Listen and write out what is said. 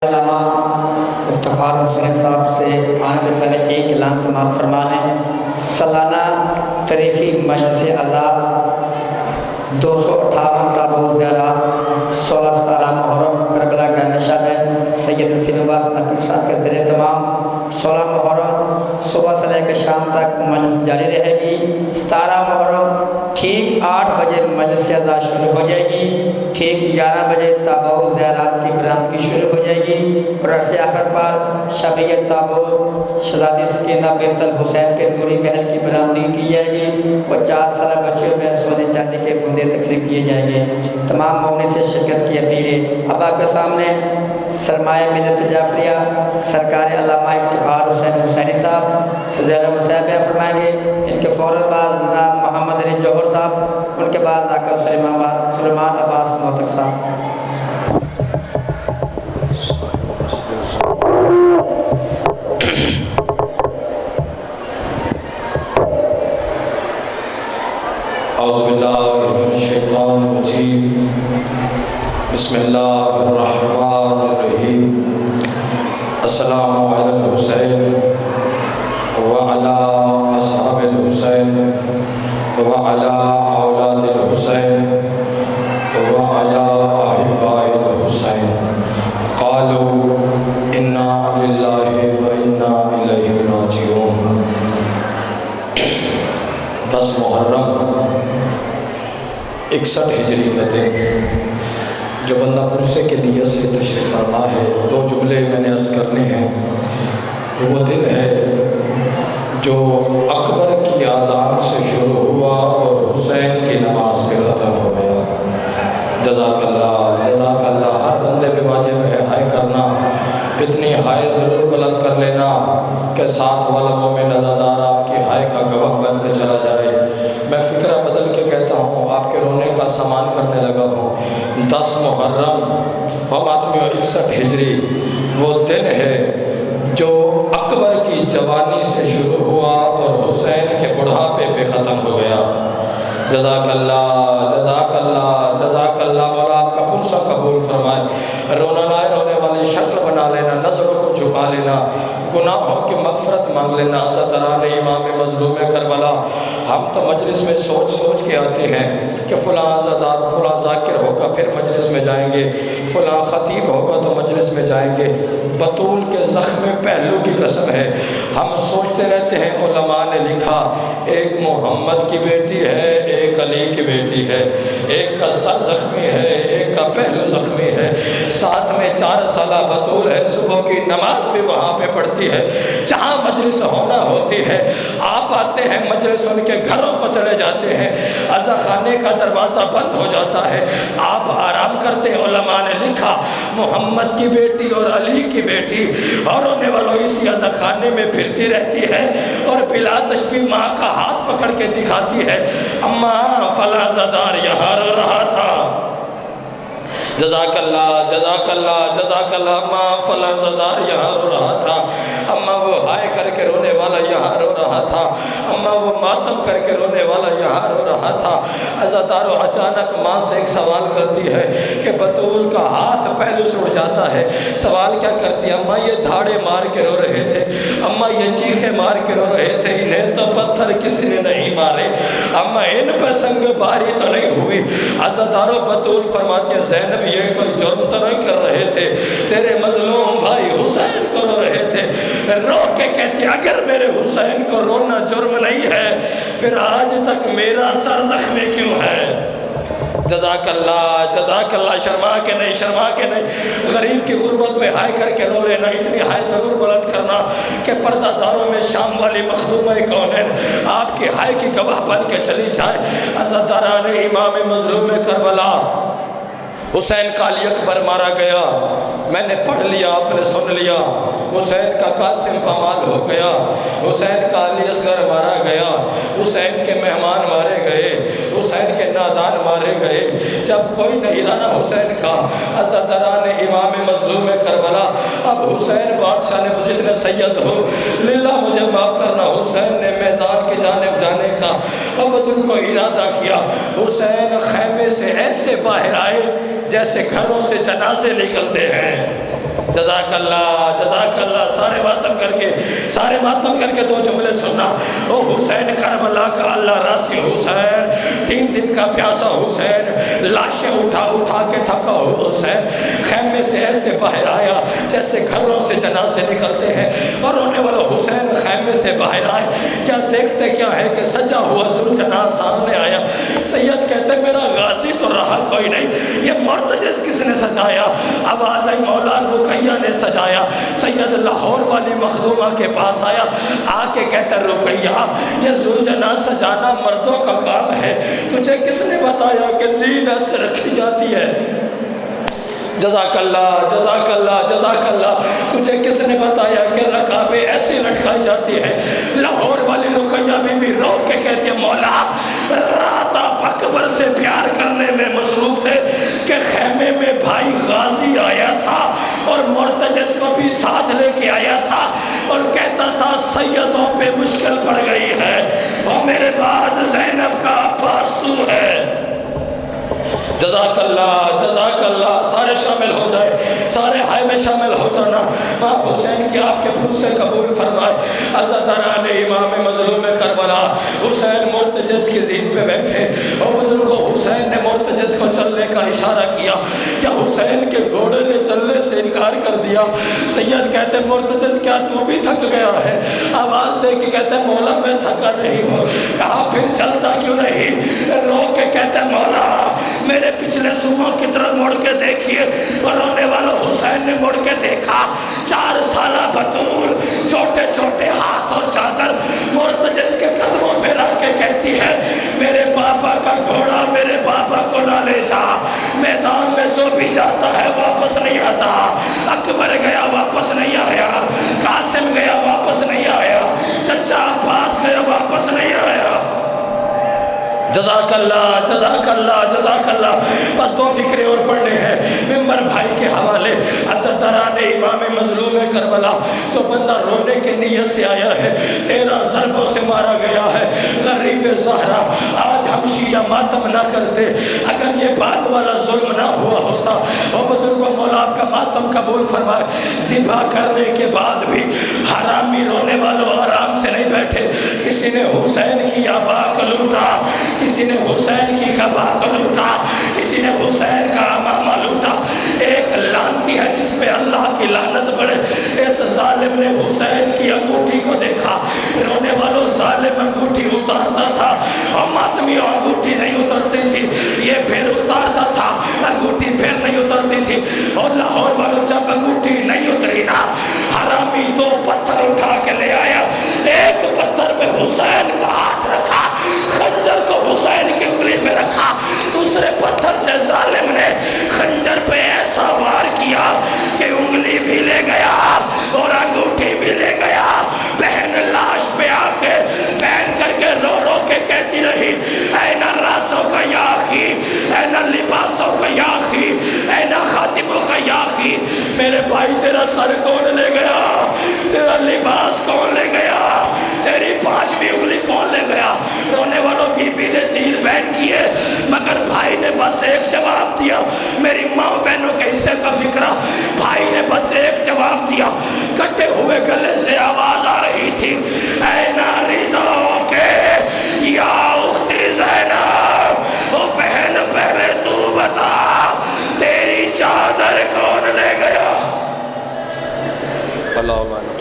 علامہ افتخار حسین صاحب سے آنے سے پہلے ایک اعلان سماعت فرما لیں۔ سالانہ تاریخی مجلس اعلیٰ 258 تابوت زیارہ 16 محرم کربلا کا نشان ہے سید نصیر عباس نقوی صاحب کے زیر اہتمام 16 محرم صبح سے لے کر شام تک مجلس جاری رہے گی۔ 17 محرم ٹھیک 8 بجے مجلس اعلیٰ شروع ہو جائے گی، ٹھیک 11 بجے تابوت زیارات کی برآمدگی شروع ہو جائے گی اور عرصے آخر پر شبیہ تابوت شہزادی سکینہ بنت الحسین کے نوری محل کی برآمدگی کی جائے گی اور 4 سالہ بچوں میں سونے چاندی کے بندے تقسیم کیے جائیں گے۔ تمام مومنین سے شرکت کی اپیل ہے۔ اب آپ کے سامنے سرمایہ ملت جعفریہ سرکار علامہ افتخار حسین حسینی صاحب فضیلہ صاحب فرمائیں گے۔ ان کے فوراً بعد جناب محمد علی جوہر صاحب، ان کے بعد آقا سلیمان عباس موتق صاحب۔ اعوذ باللہ من الشیطان الرجیم، بسم اللہ الرحمن الرحیم۔ السلام علی الحسین وعلی اصحاب الحسین وعلی اولاد الحسین وعلی احباء الحسین۔ قالوا انا للہ وانا الیہ راجعون۔ 10 محرم 61 ہجری کا دن جو بندہ عرصے کے نیت سے تشریف فرما ہے، 2 جملے میں نے عرض کرنے ہیں۔ وہ دن ہے جو اکبر کی آذان سے شروع ہوا اور حسین کی نماز سے ختم ہو گیا۔ جزاک اللہ ہر بندے پہ واجب ہے ہائے کرنا، اتنی ہائے ضرور بلند کر لینا کہ ساتھ والوں میں نظردار آپ کی ہائے کا گواہ بن کے چلا جائے۔ میں فکرہ بدل کے کہتا ہوں، آپ کے رونے کا سامان کرنے لگا ہوں۔ 10 محرم و 61 ہجری وہ دن ہے جو اکبر کی جوانی سے شروع ہوا اور حسین کے بڑھاپے پہ ختم ہو گیا۔ جزاک اللہ اور آپ کا پرسہ قبول فرمائے۔ رونا نہ رونے والی شکل بنا لینا، نظروں کو جھکا لینا، گناہوں کی مغفرت مانگ لینا۔ عزتران امام مظلوم کربلا، ہم تو مجلس میں سوچ کے آتے ہیں کہ فلاں عزادار فلاں ذاکر ہوگا پھر مجلس میں جائیں گے، فلاں خطیب ہوگا تو مجلس میں جائیں گے۔ بطول کے زخم پہلو کی قسم ہے، ہم سوچتے رہتے ہیں علماء نے لکھا ایک محمد کی بیٹی ہے، ایک علی کی بیٹی ہے، ایک کا سر زخمی ہے، ایک کا پہلو زخمی ہے، ساتھ میں 4 سالہ بطول ہے، صبح کی نماز بھی وہاں پہ پڑھتی ہے۔ جہاں مجلس ہونا ہوتی ہے آپ آتے ہیں، مجلس ان کے گھروں کو چلے جاتے ہیں، عزا خانے کا دروازہ بند ہو جاتا ہے، آپ آرام کرتے ہیں۔ علماء نے لکھا محمد کی بیٹی اور علی کی بیٹی اور ہونے والوں اسی عزا خانے میں پھرتی رہتی ہے اور بلا تشبیہ ماں کا ہاتھ پکڑ کے دکھاتی ہے، اماں فلاں عزادار یہاں رو رہا تھا۔ جزاک اللہ اماں فلاں عزادار یہاں رو رہا تھا، اماں وہ ہائے کر کے رونے والا یہاں رو رہا تھا، اماں وہ ماتم کر کے رونے والا یہاں رو رہا تھا۔ عزادارو اچانک ماں سے ایک سوال کرتی ہے کہ بطول کا ہاتھ پہلو سڑ جاتا ہے۔ سوال کیا کرتی ہے؟ اماں یہ دھاڑے مار کے رو رہے تھے، اماں یہ چیخیں مار کے رو رہے تھے، انہیں تو پتھر کسی نے نہیں مارے، اماں ان پہ سنگ باری تو نہیں ہوئی۔ عزادارو بطول فرماتی ہے زینب یہ کوئی جرم تو نہیں کر رہے تھے، تیرے مظلوم بھائی حسین کو رو رہے تھے۔ رو کے کہتی اگر میرے حسین کو رونا جرم نہیں ہے پھر آج تک میرا سر زخمی کیوں ہے؟ جزاک اللہ شرما کے نہیں، غریب کی غربت میں ہائے کر کے رو لینا، اتنی ہائے ضرور بلند کرنا کہ پردہ داروں میں شام والی مخدومہ کونین آپ کی ہائے کی گواہ بن کے چلی جائے۔ عزاداران امام مظلوم کربلا، حسین کا علی اکبر مارا گیا، میں نے پڑھ لیا آپ نے سن لیا۔ حسین کا قاسم پامال ہو گیا، حسین کا علی اصغر مارا گیا، حسین کے مہمان مارے گئے، حسین کے نادان مارے گئے۔ جب کوئی نہیں رہا حسین کا، عزاداران امام مظلوم کربلا، اب حسین بادشاہ نے جتنے سید ہو للہ مجھے معاف کرنا، حسین نے میدان کی جانب جانے کا اب ان کو ارادہ کیا۔ حسین خیمے سے ایسے باہر آئے جیسے گھروں سے جنازے نکلتے ہیں۔ جزاک اللہ سارے ماتم کر کے 2 جملے سننا. او حسین کربلا کا اللہ راسی حسین، 3 دن کا پیاسا حسین، لاشیں اٹھا کے تھکا حسین خیمے سے ایسے باہر آیا جیسے گھروں سے جنازے نکلتے ہیں، اور رونے والا حسین خیمے سے باہر آئے. کیا دیکھتے کیا ہے کہ سجا ہوا ذوالجناح سامنے آیا. سید کہتے میرا غازی تو رہا کوئی نہیں، یہ مرتجز کس نے سجایا؟ آواز آئی مولا رقیہ نے سجایا. سید لاہور والی مخدومہ کے پاس آیا، آ کے کہتا رقیہ یہ ذوالجناح سجانا مردوں کا کام ہے، تجھے کس نے بتایا کہ زینت سے رکھی جاتی ہے؟ جزاک اللہ تجھے کس نے بتایا کہ رکابیں ایسی لٹکائی جاتی ہے؟ لاہور والی رقیہ بھی رو کے کہتی ہے مولا رات آپ اکبر سے پیار کرنے میں مصروف تھے کہ خیمے میں بھائی غازی آیا تھا اور مرتجز کو بھی ساتھ لے کے آیا تھا اور کہتا تھا سیدوں پہ مشکل پڑ گئی ہے اور میرے بعد زینب کا پاسو ہے. جزاک اللہ سارے شامل ہو جائے، سارے ہائے میں شامل ہو جانا. حسین کی آپ کے پھول سے قبول فرمائے. عزتران امام مظلوم کربلا حسین مرتجز کی زین پہ بیٹھے اور بزرگوں حسین نے مرتجز کو چلنے کا اشارہ کیا. کیا حسین کے گھوڑے نے چلنے سے انکار کر دیا؟ سید کہتے مرتجز کیا تو بھی تھک گیا ہے؟ آواز دے کے کہتے مولا میں تھکا نہیں ہوں. کہا پھر چلتا کیوں نہیں؟ رو کے کہتے مولا میرے پچھلے صوبوں کی طرف مڑ کے دیکھیے. اور رونے والا حسین نے مڑ کے دیکھا 4 سالہ بطول چھوٹے چھوٹے ہاتھ اور چادر مرتجز کے قدموں پہ رکھ کے کہتی ہے میرے پاپا کا گھوڑا میرے پاپا کو نہ لے جا، میدان میں جو بھی جاتا ہے واپس نہیں آتا. اکبر گیا واپس نہیں آیا، قاسم گیا واپس نہیں آیا، چچا عباس گیا واپس نہیں آیا. جزاک اللہ. بس 2 فکرے اور پڑھنے ہیں ممبر بھائی کے حوالے. عزتران امام مظلوم کربلا جو بندہ رونے کے نیت سے آیا ہے 13 ضربوں سے مارا گیا ہے. غریب زہرا آج ہم شیعہ ماتم نہ کرتے اگر یہ بات والا ظلم نہ ہوا ہوتا. اور بزرگوں مولا آپ کا ماتم قبول فرمائے. ذبح کرنے کے بعد بھی حرامی رونے والوں آرام سے نہیں بیٹھے. کسی نے حسین کی آبا کو لوٹا، کسی نے حسین کی کبا کو لوٹا، کسی نے حسین کا امامہ لوٹا. ایک لعنتی ہے جس پہ اللہ کی لعنت پڑے. اس ظالم نے حسین کی انگوٹھی کو دیکھا. رونے والوں ظالم انگوٹھی اتارتا تھا اور ماتمی انگوٹھی نہیں اترتی تھی. یہ پھر اتارتا تھا انگوٹھی پھر نہیں اترتی تھی. اور لاہور والوں جب انگوٹھی نہیں اتری نا حرامی 2 پتھر اٹھا کے لے آیا. ایک پتھر پہ حسین کا ہاتھ رکھا، خنجر کو حسین کی انگلی پہ رکھا. دوسرے پتھر سے ظالم نے خنجر پہ ایسا وار کیا کہ انگلی بھی لے گیا اور انگوٹھی بھی لے گیا. بہن لاش پہ آ کے بہن کر کے رو رو کے کہتی رہی این راسوں کا یا اخی، این لباسوں کا یا اخی، این خاتموں کا یا اخی. میرے بھائی تیرا سر کون لے گیا؟ تیرا لباس کون لے گیا؟ تیری 5ویں انگلی کون لے گیا؟ رونے والوں بی بی نے تیر بہن کیے مگر بھائی نے بس ایک جواب دیا. میری ماں بہنوں کے حصے کا فکرہ بھائی نے بس ایک جواب دیا. کٹے ہوئے گلے سے آواز آ رہی تھی این ریدو کے یا اختی زینب. او بہن پہلے تو بتا تیری چادر کون لے گیا؟ اللہ